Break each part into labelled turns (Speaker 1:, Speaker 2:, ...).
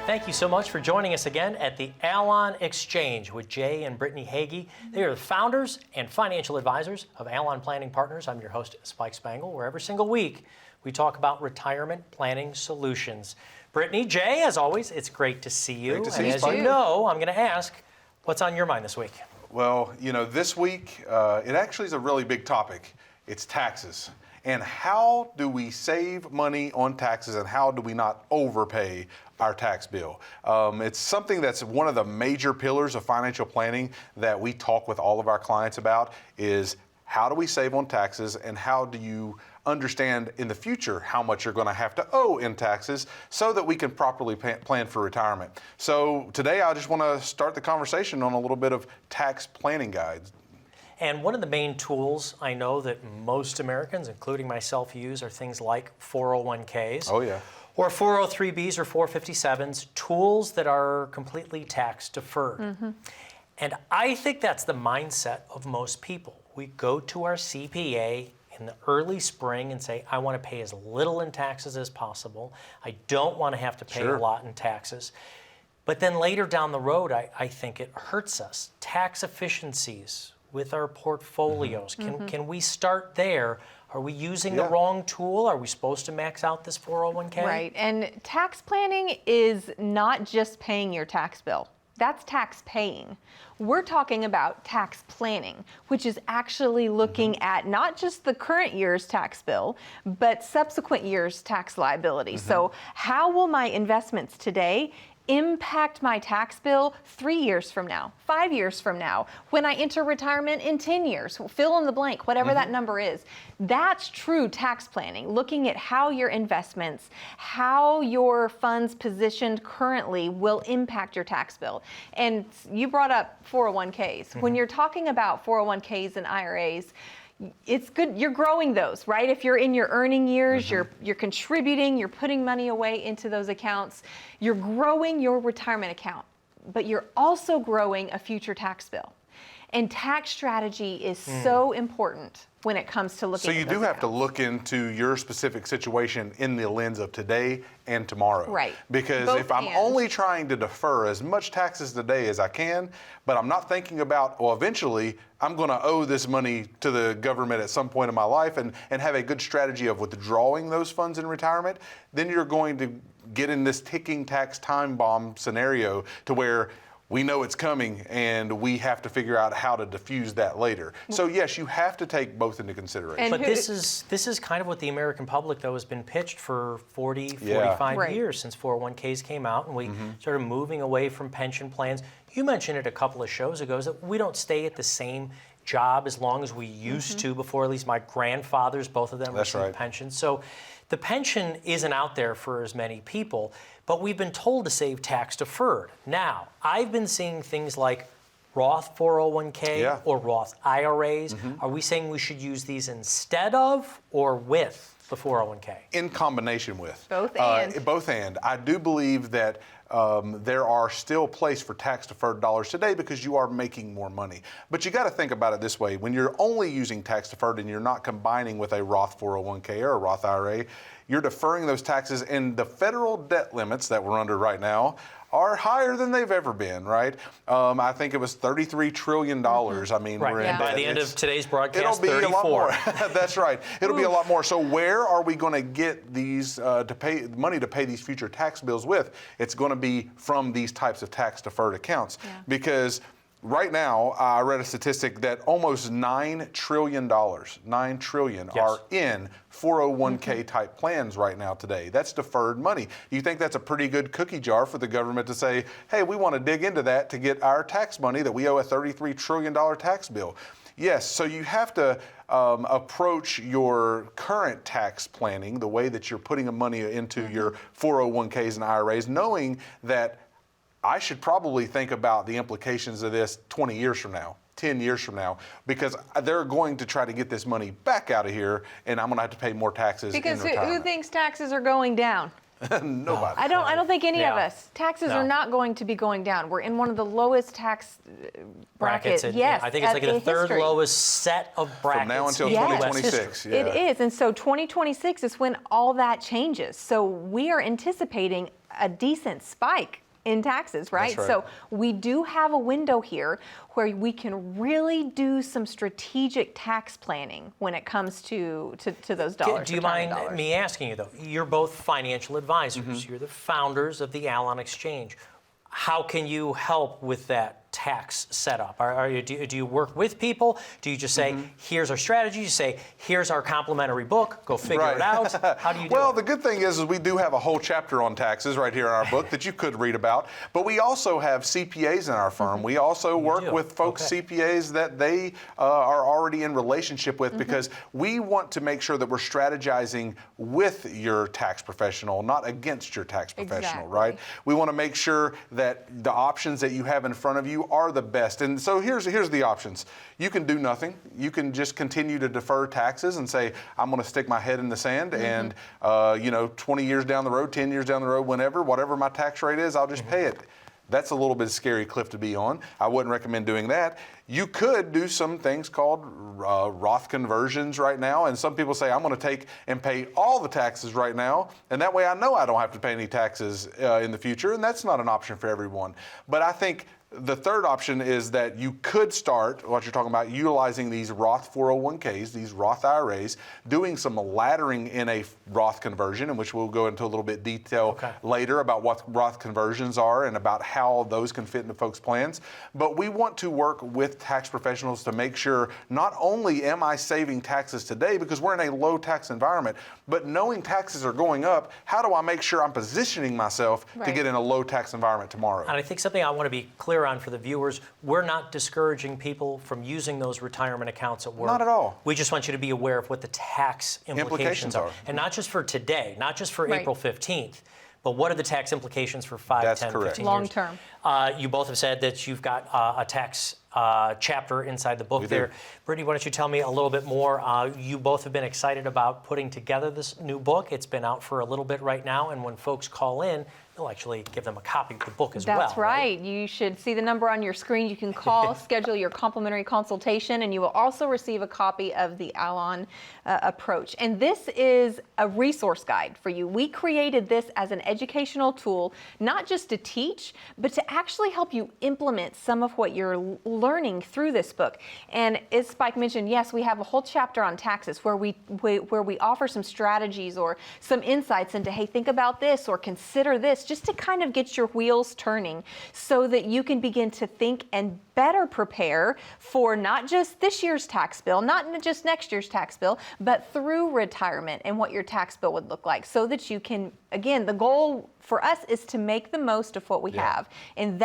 Speaker 1: Thank you so much for joining us again at the Allon Exchange with Jay and Brittany Hagy. They are the founders and financial advisors of Allon Planning Partners. I'm your host, Spike Spangle, where every single week we talk about retirement planning solutions. Brittany, Jay, as always, it's great to see you.
Speaker 2: Great to see
Speaker 1: and
Speaker 2: you,
Speaker 1: as
Speaker 2: Spike.
Speaker 1: you know, I'm going to ask, what's on your mind this week?
Speaker 2: Well, you know, this week, it actually is a really big topic. It's taxes. And how do we save money on taxes, and how do we not overpay our tax bill? It's something that's one of the major pillars of financial planning that we talk with all of our clients about is how do we save on taxes, and how do you understand in the future how much you're going to have to owe in taxes so that we can properly plan for retirement. So today I just want to start the conversation on a little bit of tax planning guides.
Speaker 1: And one of the main tools I know that most Americans, including myself, use are things like 401ks.
Speaker 2: Oh, yeah.
Speaker 1: Or 403bs or 457s, tools that are completely tax deferred. Mm-hmm. And I think that's the mindset of most people. We go to our CPA in the early spring and say, I want to pay as little in taxes as possible. I don't want to have to pay a lot in taxes. But then later down the road, I think it hurts us. Tax efficiencies with our portfolios. Can we start there? Are we using the wrong tool? Are we supposed to max out this 401k?
Speaker 3: Right, and tax planning is not just paying your tax bill. That's tax paying. We're talking about tax planning, which is actually looking at not just the current year's tax bill, but subsequent year's tax liability. So how will my investments today impact my tax bill 3 years from now, 5 years from now, when I enter retirement in 10 years, fill in the blank, whatever that number is. That's true tax planning, looking at how your investments, how your funds positioned currently will impact your tax bill. And you brought up 401ks. When you're talking about 401ks and IRAs, it's good, you're growing those, right? If you're in your earning years, you're contributing, you're putting money away into those accounts, you're growing your retirement account, but you're also growing a future tax bill. And tax strategy is so important when it comes to looking at those
Speaker 2: So you do have to
Speaker 3: accounts.
Speaker 2: look into your specific situation in the lens of today and tomorrow.
Speaker 3: Right.
Speaker 2: Because
Speaker 3: Both
Speaker 2: if I'm
Speaker 3: and.
Speaker 2: only trying to defer as much taxes today as I can, but I'm not thinking about, well, eventually I'm going to owe this money to the government at some point in my life, and have a good strategy of withdrawing those funds in retirement, then you're going to get in this ticking tax time bomb scenario to where we know it's coming and we have to figure out how to diffuse that later. So yes, you have to take both into consideration.
Speaker 3: And
Speaker 1: But this is kind of what the American public, though, has been pitched for 40, 45
Speaker 3: Right.
Speaker 1: years since 401ks came out, and we started moving away from pension plans. You mentioned it a couple of shows ago, is that we don't stay at the same job as long as we used to before. At least my grandfathers, both of them received pensions. So the pension isn't out there for as many people, but we've been told to save tax deferred. Now, I've been seeing things like Roth 401k or Roth IRAs. Are we saying we should use these instead of or with the 401k?
Speaker 2: In combination with.
Speaker 3: Both and.
Speaker 2: Both and. I do believe that there are still place for tax deferred dollars today because you are making more money. But you got to think about it this way. When you're only using tax deferred and you're not combining with a Roth 401k or a Roth IRA, you're deferring those taxes, and the federal debt limits that we're under right now are higher than they've ever been, right? I think it was $33 trillion. I mean, we're in
Speaker 1: By the end of today's broadcast,
Speaker 2: it'll be
Speaker 1: 34.
Speaker 2: a lot more. That's right. It'll be a lot more. So where are we going to get these to pay money to pay these future tax bills with? It's going to be from these types of tax deferred accounts because right now, I read a statistic that almost $9 trillion are in 401k type plans right now today. That's deferred money. Do you think that's a pretty good cookie jar for the government to say, hey, we want to dig into that to get our tax money that we owe a $33 trillion tax bill? Yes, so you have to approach your current tax planning, the way that you're putting the money into your 401ks and IRAs, knowing that I should probably think about the implications of this 20 years from now, 10 years from now, because they're going to try to get this money back out of here, and I'm going to have to pay more taxes
Speaker 3: Because
Speaker 2: in retirement.
Speaker 3: who thinks taxes are going down?
Speaker 2: Nobody.
Speaker 3: I don't think any of us. Taxes
Speaker 1: No.
Speaker 3: are not going to be going down. We're in one of the lowest tax brackets.
Speaker 1: in-
Speaker 3: Yes,
Speaker 1: I think it's like the third
Speaker 3: history.
Speaker 1: lowest set of brackets.
Speaker 2: From now until
Speaker 1: in US
Speaker 2: 2026.
Speaker 1: history.
Speaker 3: It is, and so 2026 is when all that changes. So we are anticipating a decent spike in taxes, right?
Speaker 2: That's right.
Speaker 3: So we do have a window here where we can really do some strategic tax planning when it comes to those dollars.
Speaker 1: Do you mind
Speaker 3: dollars.
Speaker 1: me asking you, though? You're both financial advisors. You're the founders of the Allon Exchange. How can you help with that tax setup? Do you work with people? Do you just say, here's our strategy? You say, here's our complimentary book, go figure it out? How do you do
Speaker 2: Well,
Speaker 1: it?
Speaker 2: the good thing is we do have a whole chapter on taxes right here in our book that you could read about. But we also have CPAs in our firm. We also work with folks, CPAs that they are already in relationship with, because we want to make sure that we're strategizing with your tax professional, not against your tax professional, right? We want to make sure that the options that you have in front of you are the best. And so here's the options. You can do nothing. You can just continue to defer taxes and say, I'm going to stick my head in the sand and 20 years down the road, 10 years down the road, whatever my tax rate is, I'll just pay it. That's a little bit scary cliff to be on. I wouldn't recommend doing that. You could do some things called Roth conversions right now, and some people say, I'm going to take and pay all the taxes right now, and that way I know I don't have to pay any taxes in the future, and that's not an option for everyone. But I think the third option is that you could start, what you're talking about, utilizing these Roth 401ks, these Roth IRAs, doing some laddering in a Roth conversion, in which we'll go into a little bit detail later about what Roth conversions are and about how those can fit into folks' plans. But we want to work with tax professionals to make sure not only am I saving taxes today, because we're in a low tax environment, but knowing taxes are going up, how do I make sure I'm positioning myself to get in a low tax environment tomorrow?
Speaker 1: And I think something I want to be clear on for the viewers, we're not discouraging people from using those retirement accounts at work.
Speaker 2: Not at all.
Speaker 1: We just want you to be aware of what the tax implications are. And not just for today, not just for April 15th, but what are the tax implications for 5, 10, 15 years?
Speaker 3: Long term.
Speaker 1: You both have said that you've got a tax chapter inside the book there. Brittany, why don't you tell me a little bit more? You both have been excited about putting together this new book. It's been out for a little bit right now, and when folks call in, they'll actually give them a copy of the book as well.
Speaker 3: That's right. You should see the number on your screen. You can call, schedule your complimentary consultation, and you will also receive a copy of the Allon approach. And this is a resource guide for you. We created this as an educational tool, not just to teach, but to actually help you implement some of what you're learning through this book. And as Spike mentioned, yes, we have a whole chapter on taxes where we offer some strategies or some insights into, hey, think about this or consider this, just to kind of get your wheels turning so that you can begin to think and better prepare for not just this year's tax bill, not just next year's tax bill, but through retirement and what your tax bill would look like, so that you can, again, the goal for us is to make the most of what we have. And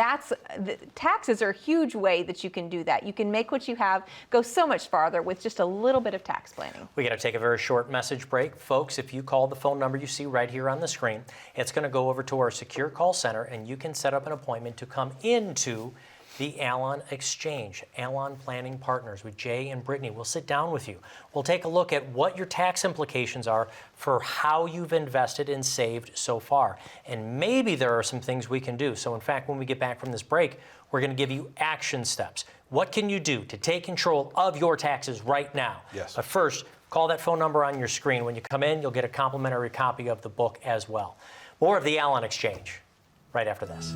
Speaker 3: taxes are a huge way that you can do that. You can make what you have go so much farther with just a little bit of tax planning.
Speaker 1: We got to take a very short message break. Folks, if you call the phone number you see right here on the screen, it's going to go over to our secure call center, and you can set up an appointment to come into the Allon Exchange, Allon Planning Partners with Jay and Brittany. We'll sit down with you. We'll take a look at what your tax implications are for how you've invested and saved so far. And maybe there are some things we can do. So in fact, when we get back from this break, we're going to give you action steps. What can you do to take control of your taxes right now?
Speaker 2: Yes.
Speaker 1: But first, call that phone number on your screen. When you come in, you'll get a complimentary copy of the book as well. More of the Allon Exchange right after this.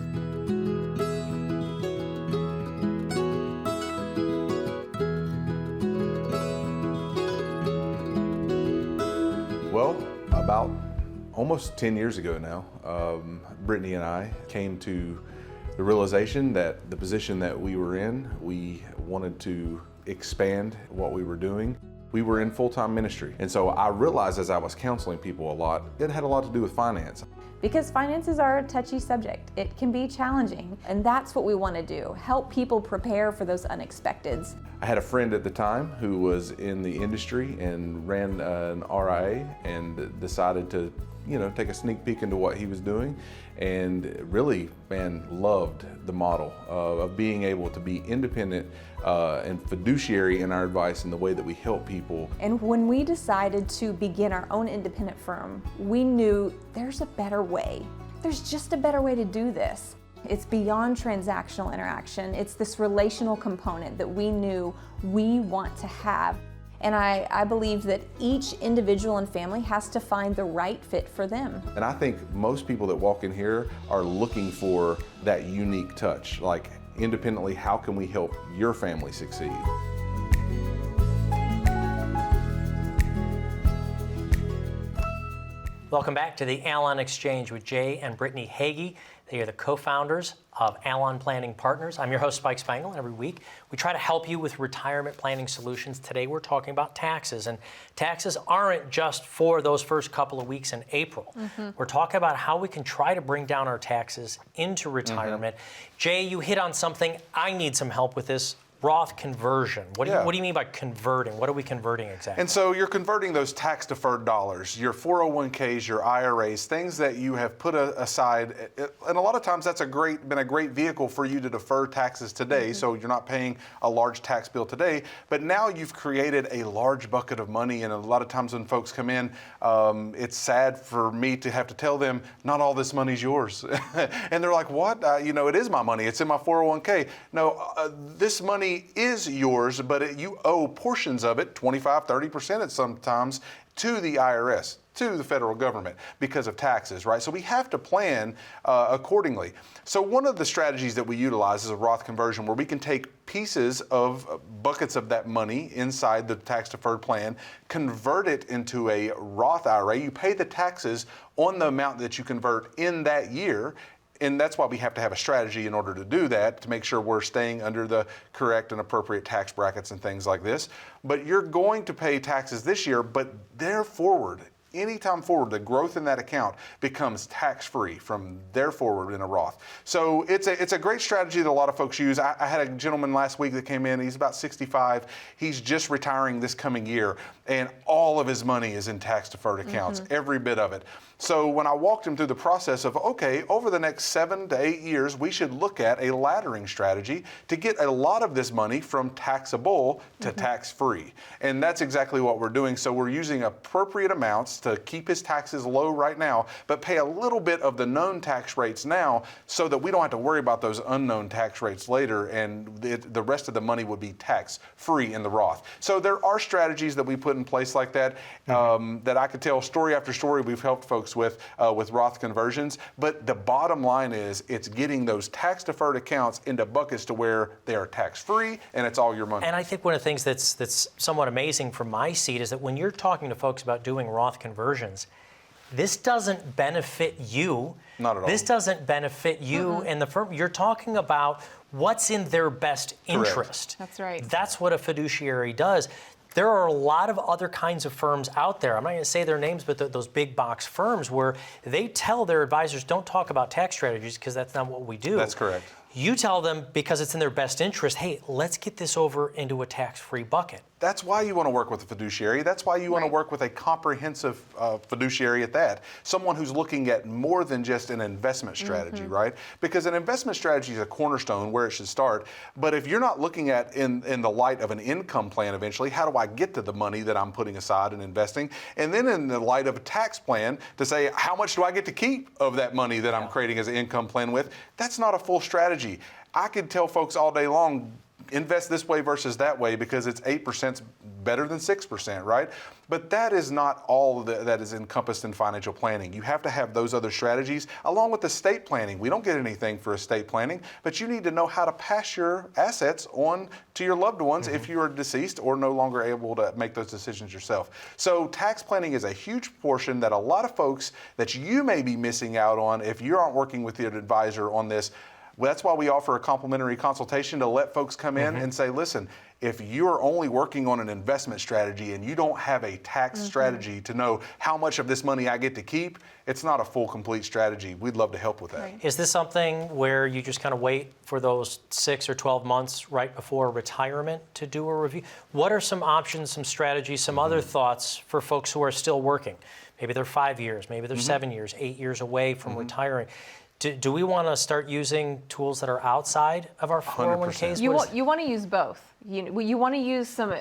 Speaker 2: Well, about almost 10 years ago now, Brittany and I came to the realization that the position that we were in, we wanted to expand what we were doing. We were in full-time ministry. And so I realized as I was counseling people a lot, it had a lot to do with finance.
Speaker 4: Because finances are a touchy subject. It can be challenging, and that's what we want to do, help people prepare for those unexpecteds.
Speaker 2: I had a friend at the time who was in the industry and ran an RIA and decided to, take a sneak peek into what he was doing, and really, loved the model of being able to be independent and fiduciary in our advice and the way that we help people.
Speaker 4: And when we decided to begin our own independent firm, we knew there's a better way. There's just a better way to do this. It's beyond transactional interaction. It's this relational component that we knew we want to have. And I believe that each individual and family has to find the right fit for them.
Speaker 2: And I think most people that walk in here are looking for that unique touch. Like, independently, how can we help your family succeed?
Speaker 1: Welcome back to the Allon Exchange with Jay and Brittany Hagy. They are the co-founders of Allon Planning Partners. I'm your host, Spike Spangle, and every week we try to help you with retirement planning solutions. Today we're talking about taxes, and taxes aren't just for those first couple of weeks in April. We're talking about how we can try to bring down our taxes into retirement. Jay, you hit on something. I need some help with this. Roth conversion. What do you mean by converting? What are we converting exactly?
Speaker 2: And so you're converting those tax-deferred dollars, your 401ks, your IRAs, things that you have put aside. And a lot of times that's been a great vehicle for you to defer taxes today, so you're not paying a large tax bill today. But now you've created a large bucket of money, and a lot of times when folks come in, it's sad for me to have to tell them, not all this money's yours. And they're like, what? It is my money. It's in my 401k. No, this money is yours, but you owe portions of it, 25, 30% at sometimes, to the IRS, to the federal government because of taxes, right? So we have to plan accordingly. So one of the strategies that we utilize is a Roth conversion, where we can take pieces of buckets of that money inside the tax-deferred plan, convert it into a Roth IRA. You pay the taxes on the amount that you convert in that year. And that's why we have to have a strategy in order to do that, to make sure we're staying under the correct and appropriate tax brackets and things like this. But you're going to pay taxes this year, but anytime forward, the growth in that account becomes tax-free from there forward in a Roth. So it's a great strategy that a lot of folks use. I had a gentleman last week that came in. He's about 65. He's just retiring this coming year, and all of his money is in tax-deferred accounts, every bit of it. So when I walked him through the process of, okay, over the next 7 to 8 years, we should look at a laddering strategy to get a lot of this money from taxable to tax-free. And that's exactly what we're doing. So we're using appropriate amounts to keep his taxes low right now, but pay a little bit of the known tax rates now so that we don't have to worry about those unknown tax rates later, and the rest of the money would be tax-free in the Roth. So there are strategies that we put in place like that, that I could tell story after story we've helped folks with Roth conversions. But the bottom line is, it's getting those tax-deferred accounts into buckets to where they are tax-free and it's all your money.
Speaker 1: And I think one of the things that's somewhat amazing from my seat is that when you're talking to folks about doing Roth conversions, this doesn't benefit you.
Speaker 2: Not at all.
Speaker 1: This doesn't benefit you and the firm. You're talking about what's in their best interest.
Speaker 3: That's right.
Speaker 1: That's what a fiduciary does. There are a lot of other kinds of firms out there. I'm not going to say their names, but those big box firms where they tell their advisors, don't talk about tax strategies because that's not what we do.
Speaker 2: That's correct.
Speaker 1: You tell them, because it's in their best interest, hey, let's get this over into a tax-free bucket.
Speaker 2: That's why you want to work with a fiduciary. That's why you want to work with a comprehensive fiduciary at that. Someone who's looking at more than just an investment strategy, right? Because an investment strategy is a cornerstone where it should start. But if you're not looking at in the light of an income plan eventually, how do I get to the money that I'm putting aside and investing? And then in the light of a tax plan to say, how much do I get to keep of that money that I'm creating as an income plan with? That's not a full strategy. I could tell folks all day long, invest this way versus that way because it's 8% better than 6%, right? But that is not all that is encompassed in financial planning. You have to have those other strategies along with estate planning. We don't get anything for estate planning, but you need to know how to pass your assets on to your loved ones if you are deceased or no longer able to make those decisions yourself. So tax planning is a huge portion that a lot of folks that you may be missing out on if you aren't working with your advisor on this. Well, that's why we offer a complimentary consultation to let folks come in and say, listen, if you're only working on an investment strategy and you don't have a tax strategy to know how much of this money I get to keep, it's not a full, complete strategy. We'd love to help with that.
Speaker 3: Right.
Speaker 1: Is this something where you just kind of wait for those 6 or 12 months right before retirement to do a review? What are some options, some strategies, some other thoughts for folks who are still working? Maybe they're 5 years, maybe they're 7 years, 8 years away from retiring. Do we want to start using tools that are outside of our 401ks?
Speaker 3: You want to use both. You want to use some,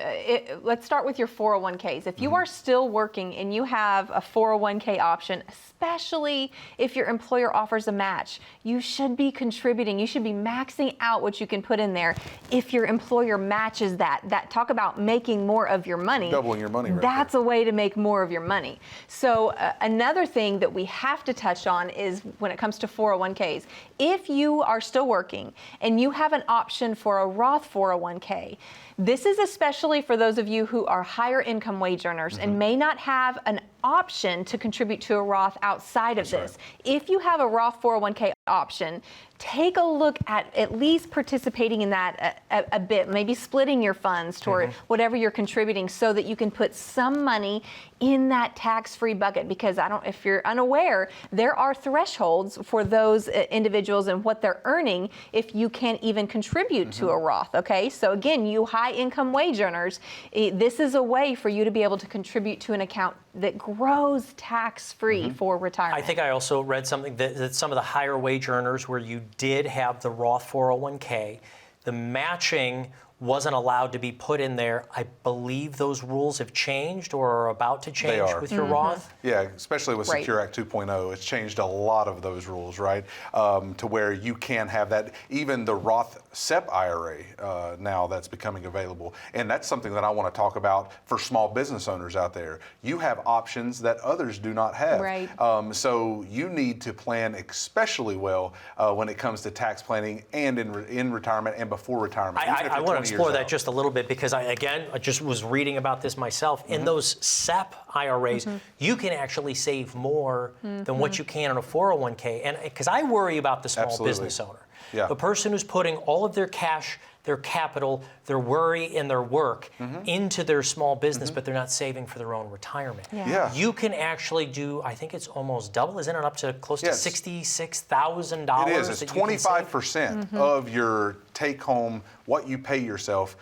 Speaker 3: let's start with your 401ks. If you are still working and you have a 401k option, especially if your employer offers a match, you should be contributing. You should be maxing out what you can put in there. If your employer matches that talk about making more of your money.
Speaker 2: Doubling your money right
Speaker 3: That's
Speaker 2: there.
Speaker 3: a way to make more of your money. So another thing that we have to touch on is when it comes to 401ks, if you are still working and you have an option for a Roth 401k, this is especially for those of you who are higher income wage earners and may not have an option to contribute to a Roth outside of this. If you have a Roth 401k option, take a look at least participating in that a bit, maybe splitting your funds toward whatever you're contributing so that you can put some money in that tax-free bucket. Because if you're unaware, there are thresholds for those individuals and what they're earning if you can't even contribute to a Roth, okay? So again, you high income wage earners, this is a way for you to be able to contribute to an account that grows tax-free for retirement.
Speaker 1: I think I also read something that some of the higher wage earners where you did have the Roth 401k, the matching wasn't allowed to be put in there. I believe those rules have changed or are about to change with your Roth.
Speaker 2: Yeah, especially with Secure Act 2.0, it's changed a lot of those rules, right? To where you can have that, even the Roth SEP IRA now that's becoming available. And that's something that I want to talk about for small business owners out there. You have options that others do not have.
Speaker 3: Right.
Speaker 2: So you need to plan especially well when it comes to tax planning and in retirement and before retirement.
Speaker 1: I want to explore that just a little bit because I just was reading about this myself. In those SEP IRAs, you can actually save more than what you can in a 401k. And because I worry about the small business owner, the person who's putting all of their cash, their capital, their worry, and their work into their small business, but they're not saving for their own retirement. You can actually do, I think it's almost double, isn't it, up to close to $66,000?
Speaker 2: It is. It's 25% of your take-home, what you pay yourself,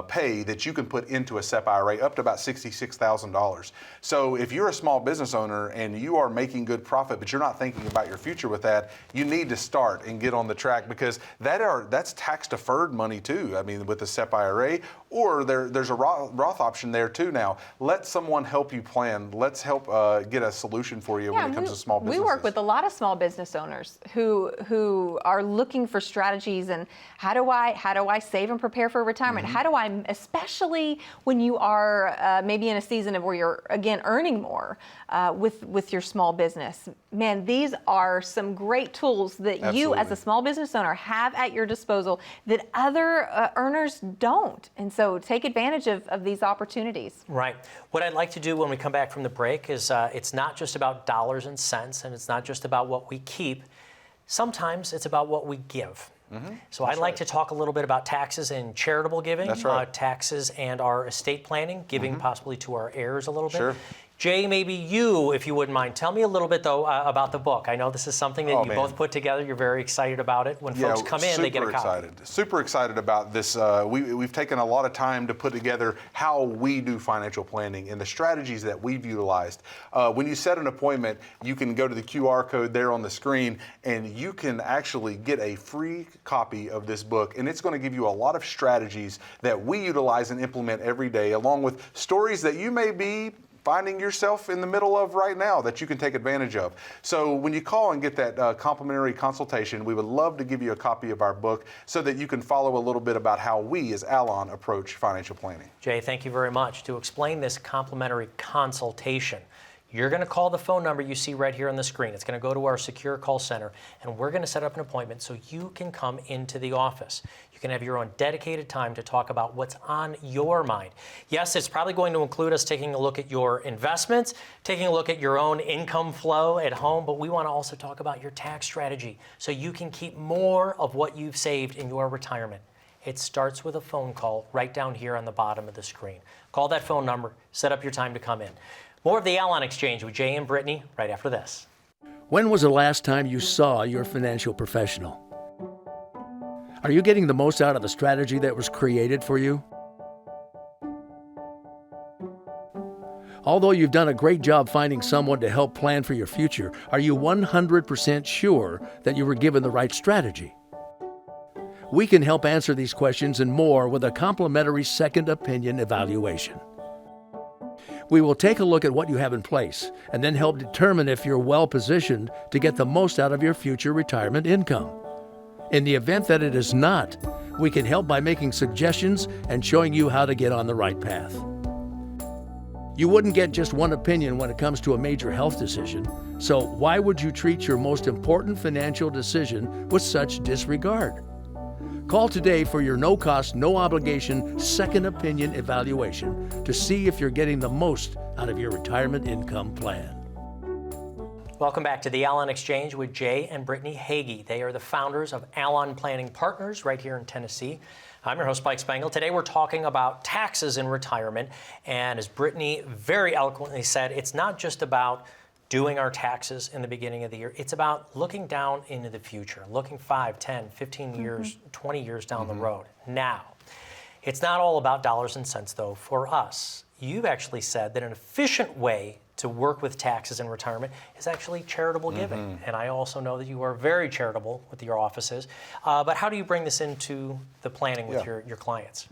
Speaker 2: pay that you can put into a SEP IRA up to about $66,000. So if you're a small business owner and you are making good profit, but you're not thinking about your future with that, you need to start and get on the track because that's tax-deferred money too. I mean, with the SEP IRA, or there's a Roth option there too now. Let someone help you plan. Let's help get a solution for you when it comes to small businesses.
Speaker 3: We work with a lot of small business owners who are looking for strategies and how do I save and prepare for retirement? How do I, especially when you are maybe in a season of where you're again earning more with your small business. Man, these are some great tools that you as a small business owner have at your disposal that other earners don't. And so take advantage of these opportunities.
Speaker 1: Right. What I'd like to do when we come back from the break is it's not just about dollars and cents, and it's not just about what we keep. Sometimes it's about what we give. So I'd like to talk a little bit about taxes and charitable giving, taxes and our estate planning, giving possibly to our heirs a little bit. Jay, maybe you, if you wouldn't mind, tell me a little bit, though, about the book. I know this is something that you both put together. You're very excited about it. When folks come in, they get a copy.
Speaker 2: Super excited about this. We've taken a lot of time to put together how we do financial planning and the strategies that we've utilized. When you set an appointment, you can go to the QR code there on the screen, and you can actually get a free copy of this book. And it's going to give you a lot of strategies that we utilize and implement every day, along with stories that you may be finding yourself in the middle of right now that you can take advantage of. So when you call and get that complimentary consultation, we would love to give you a copy of our book so that you can follow a little bit about how we as Allon approach financial planning.
Speaker 1: Jay, thank you very much. To explain this complimentary consultation, you're going to call the phone number you see right here on the screen. It's going to go to our secure call center, and we're going to set up an appointment so you can come into the office. You can have your own dedicated time to talk about what's on your mind. Yes, it's probably going to include us taking a look at your investments, taking a look at your own income flow at home, but we want to also talk about your tax strategy so you can keep more of what you've saved in your retirement. It starts with a phone call right down here on the bottom of the screen. Call that phone number, set up your time to come in. More of the Allon Exchange with Jay and Brittany right after this.
Speaker 5: When was the last time you saw your financial professional? Are you getting the most out of the strategy that was created for you? Although you've done a great job finding someone to help plan for your future, are you 100% sure that you were given the right strategy? We can help answer these questions and more with a complimentary second opinion evaluation. We will take a look at what you have in place and then help determine if you're well positioned to get the most out of your future retirement income. In the event that it is not, we can help by making suggestions and showing you how to get on the right path. You wouldn't get just one opinion when it comes to a major health decision, so why would you treat your most important financial decision with such disregard? Call today for your no-cost, no-obligation second opinion evaluation to see if you're getting the most out of your retirement income plan.
Speaker 1: Welcome back to the Allon Exchange with Jay and Brittany Hagy. They are the founders of Allon Planning Partners right here in Tennessee. I'm your host, Mike Spangle. Today we're talking about taxes in retirement. And as Brittany very eloquently said, it's not just about doing our taxes in the beginning of the year. It's about looking down into the future, looking 5, 10, 15 years, 20 years down the road. Now, it's not all about dollars and cents, though, for us. You've actually said that an efficient way to work with taxes in retirement is actually charitable giving. And I also know that you are very charitable with your offices. But how do you bring this into the planning with your clients?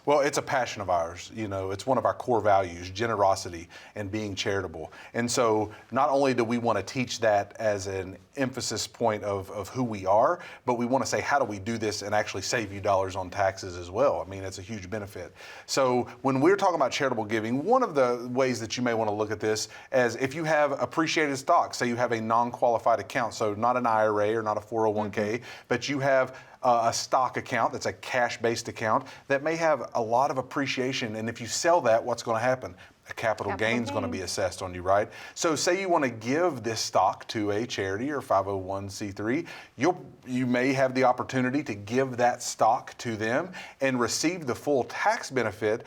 Speaker 2: Well, it's a passion of ours. You know, it's one of our core values, generosity and being charitable. And so not only do we want to teach that as an emphasis point of who we are, but we want to say, how do we do this and actually save you dollars on taxes as well? I mean, it's a huge benefit. So when we're talking about charitable giving, one of the ways that you may want to look at this as if you have appreciated stock, say you have a non-qualified account, so not an IRA or not a 401k, but you have a stock account that's a cash-based account that may have a lot of appreciation. And if you sell that, what's going to happen? A capital gain is going to be assessed on you, right? So say you want to give this stock to a charity or 501c3, you may have the opportunity to give that stock to them and receive the full tax benefit,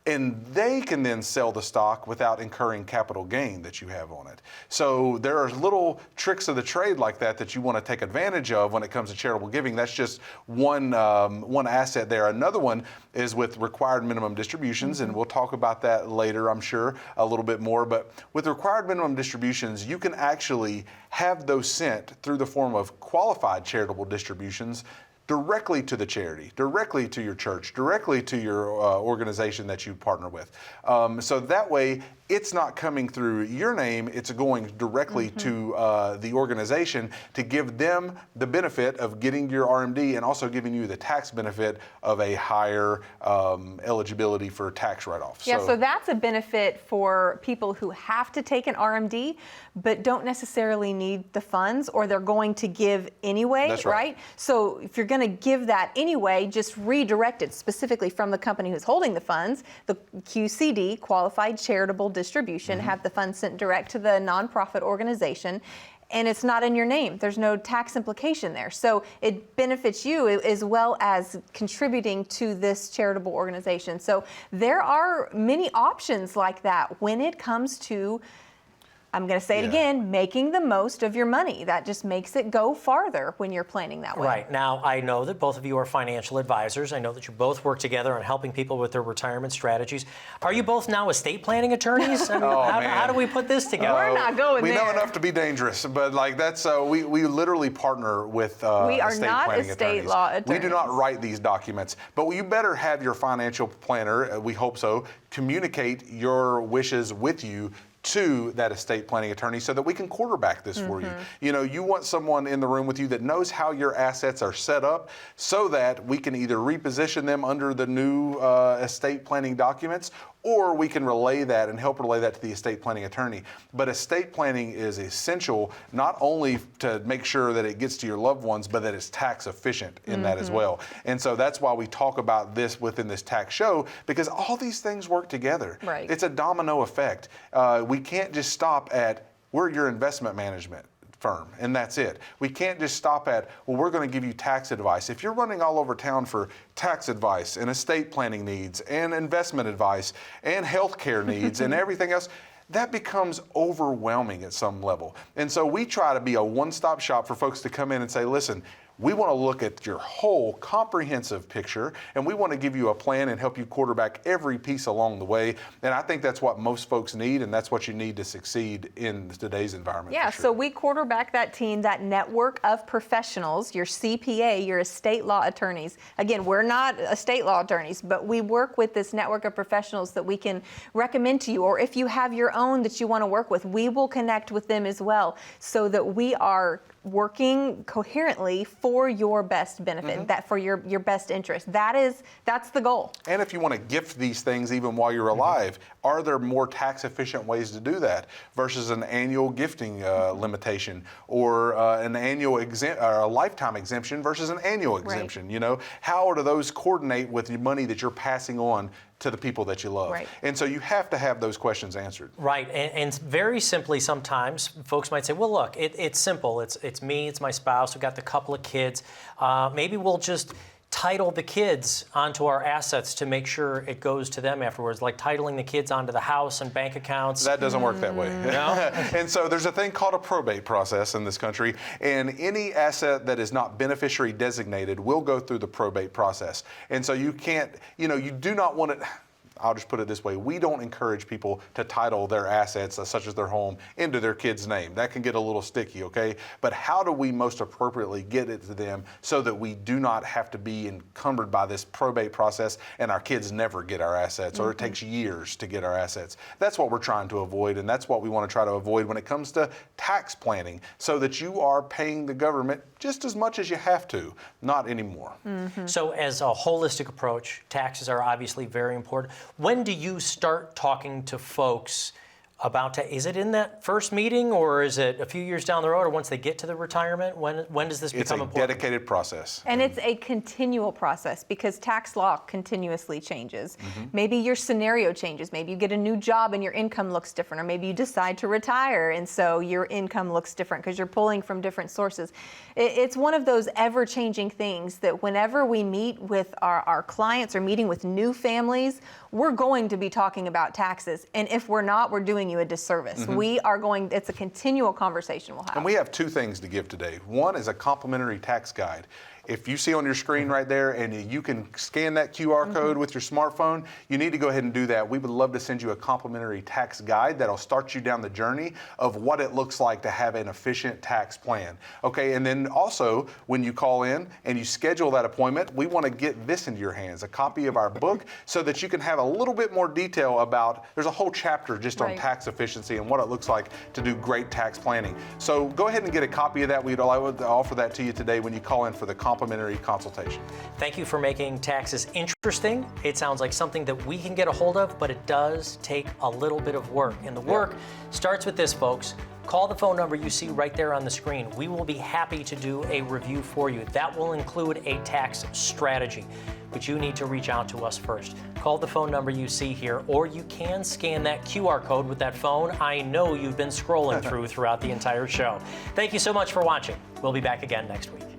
Speaker 2: and they can then sell the stock without incurring capital gain that you have on it. So there are little tricks of the trade like that you want to take advantage of when it comes to charitable giving. That's just one asset there. Another one is with required minimum distributions, and we'll talk about that later, I'm sure, a little bit more. But with required minimum distributions, you can actually have those sent through the form of qualified charitable distributions directly to the charity, directly to your church, directly to your organization that you partner with. So that way, it's not coming through your name, it's going directly to the organization to give them the benefit of getting your RMD and also giving you the tax benefit of a higher eligibility for tax write-off.
Speaker 3: Yeah, so that's a benefit for people who have to take an RMD but don't necessarily need the funds, or they're going to give anyway,
Speaker 2: That's right?
Speaker 3: So if you're going to give that anyway, just redirect it specifically from the company who's holding the funds, the QCD, Qualified Charitable Distribution, have the funds sent direct to the nonprofit organization, and it's not in your name. There's no tax implication there. So it benefits you as well as contributing to this charitable organization. So there are many options like that when it comes to, I'm going to say it again, making the most of your money. That just makes it go farther when you're planning that way.
Speaker 1: Right. Now, I know that both of you are financial advisors. I know that you both work together on helping people with their retirement strategies. Are you both now estate planning attorneys? I mean, how do we put this together?
Speaker 3: We're not going there.
Speaker 2: We know enough to be dangerous, but like that's we literally partner with
Speaker 3: we are
Speaker 2: estate
Speaker 3: not
Speaker 2: planning
Speaker 3: estate
Speaker 2: attorneys.
Speaker 3: law attorneys.
Speaker 2: We do not write these documents, but you better have your financial planner, we hope so, communicate your wishes with you to that estate planning attorney so that we can quarterback this for you. You know, you want someone in the room with you that knows how your assets are set up so that we can either reposition them under the new estate planning documents, or we can relay that and help relay that to the estate planning attorney. But estate planning is essential not only to make sure that it gets to your loved ones, but that it's tax efficient in that as well. And so that's why we talk about this within this tax show, because all these things work together.
Speaker 3: Right.
Speaker 2: It's a domino effect. We can't just stop at, we're your investment management firm, and that's it. We can't just stop at, well, we're going to give you tax advice. If you're running all over town for tax advice and estate planning needs and investment advice and healthcare needs and everything else, that becomes overwhelming at some level. And so we try to be a one-stop shop for folks to come in and say, listen, We want to look at your whole comprehensive picture, and we want to give you a plan and help you quarterback every piece along the way. And I think that's what most folks need, and that's what you need to succeed in today's environment.
Speaker 3: Yeah,
Speaker 2: for sure.
Speaker 3: so we quarterback that team, that network of professionals, your CPA, your estate law attorneys. Again, we're not estate law attorneys, but we work with this network of professionals that we can recommend to you. Or if you have your own that you want to work with, we will connect with them as well, so that we are working coherently for your best benefit, that for your best interest. That's the goal.
Speaker 2: And if you want to gift these things even while you're alive, are there more tax efficient ways to do that versus an annual gifting limitation, or an annual a lifetime exemption versus an annual exemption? You know, how do those coordinate with the money that you're passing on to the people that you love?
Speaker 3: Right.
Speaker 2: And so you have to have those questions answered.
Speaker 1: Right, and very simply, sometimes folks might say, well, look, it's simple. It's me, it's my spouse, we've got the couple of kids. Maybe we'll just title the kids onto our assets to make sure it goes to them afterwards, like titling the kids onto the house and bank accounts.
Speaker 2: That doesn't work that way.
Speaker 1: No?
Speaker 2: And so there's a thing called a probate process in this country, and any asset that is not beneficiary designated will go through the probate process. And so you can't, you do not want it. I'll just put it this way. We don't encourage people to title their assets, such as their home, into their kid's name. That can get a little sticky, okay? But how do we most appropriately get it to them so that we do not have to be encumbered by this probate process and our kids never get our assets, or it takes years to get our assets? That's what we're trying to avoid, and that's what we want to try to avoid when it comes to tax planning, so that you are paying the government just as much as you have to, not anymore.
Speaker 1: So as a holistic approach, taxes are obviously very important. When do you start talking to folks about is it in that first meeting, or is it a few years down the road, or once they get to the retirement? When does this become important?
Speaker 2: It's a dedicated process.
Speaker 3: And it's a continual process, because tax law continuously changes. Maybe your scenario changes. Maybe you get a new job and your income looks different, or maybe you decide to retire and so your income looks different because you're pulling from different sources. It's one of those ever-changing things that whenever we meet with our clients or meeting with new families, we're going to be talking about taxes. And if we're not, we're doing you a disservice. It's a continual conversation we'll have.
Speaker 2: And we have two things to give today. One is a complimentary tax guide. If you see on your screen right there, and you can scan that QR code with your smartphone, you need to go ahead and do that. We would love to send you a complimentary tax guide that'll start you down the journey of what it looks like to have an efficient tax plan. Okay, and then also when you call in and you schedule that appointment, we want to get this into your hands, a copy of our book, so that you can have a little bit more detail about, there's a whole chapter just on tax efficiency and what it looks like to do great tax planning. So go ahead and get a copy of that. We'd offer that to you today when you call in for the complimentary consultation.
Speaker 1: Thank you for making taxes interesting. It sounds like something that we can get a hold of, but it does take a little bit of work. And the work starts with this, folks. Call the phone number you see right there on the screen. We will be happy to do a review for you. That will include a tax strategy, but you need to reach out to us first. Call the phone number you see here, or you can scan that QR code with that phone I know you've been scrolling throughout the entire show. Thank you so much for watching. We'll be back again next week.